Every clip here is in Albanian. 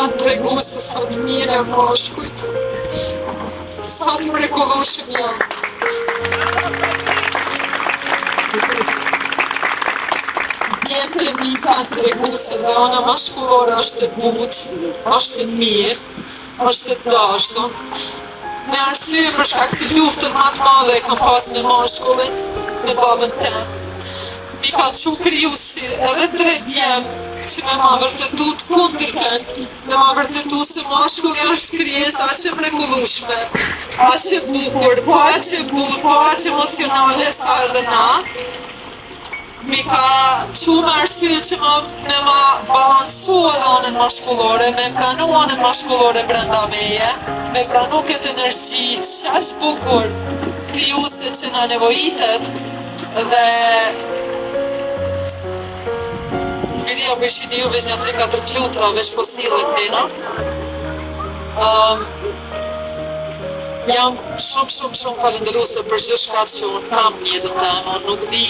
kanë tregu se sa të mirë e moshkujt, sa të mrekullueshëm janë. Djemtë e mi kanë tregu se dhe ona mashkullore është e butë, është e mirë, është e dashtur. Me arsye për shkak se luftën më të madhe e kam pas me mashkullin, me babën tem. Mi ka qu krijuesi edhe 3 djemë që me ma vërtetu të kundërtën, me ma vërtetu se mashkulli është krijesë aq e mrekullueshme, aq e bukur, po aq e butë, po aq emocionale sa edhe na. Mi ka qu me arsye që me ma balancu edhe anën mashkullore, me pranu anën mashkullore brenda meje, me pranu këtë energji qaq bukur, krijuese që na nevojitet dhe video për shini ju veç një 3-4 flutra veç po sillen plena. Jam shumë falendëruese për çdo shka që unë kam në jetën time. Unë nuk di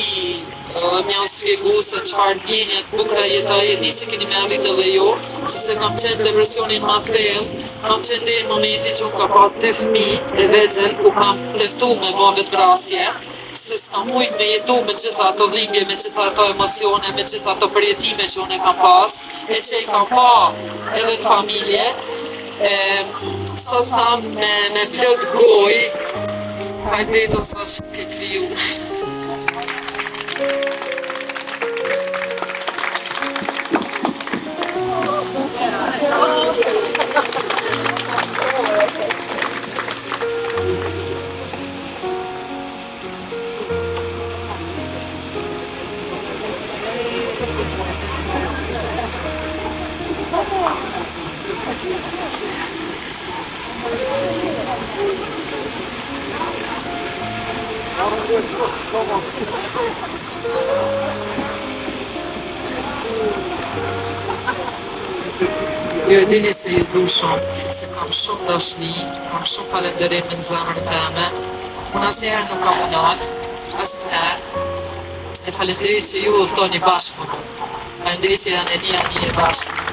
m'jam sqegu se çfarë ndjenje të bukura jetoj, e di se keni me arrit edhe ju, sepse kam qenë depresionin ma të thellë, kam qenë deri në momentin që unë ka pas 2 fëmijë e vegjël ku kam tentu me bë vetvrasje, se s'kam mujt me jetu me gjitha ato dhimbje, me gjitha ato emocione, me gjitha ato përjetime që unë e kam pas, e që i kam pa edhe në familje. Sot tham me plot goj, hajdet o sot që ke kriju. Ju e dini se ju du shumë, sepse kam shumë dashni, kam shumë falënderim në zemrën teme. Unë asnjëherë nuk kam unal, asnjëherë. E falenderoj që ju udhtoni bashkë me mua. Falenderoj që janë e një bashkë.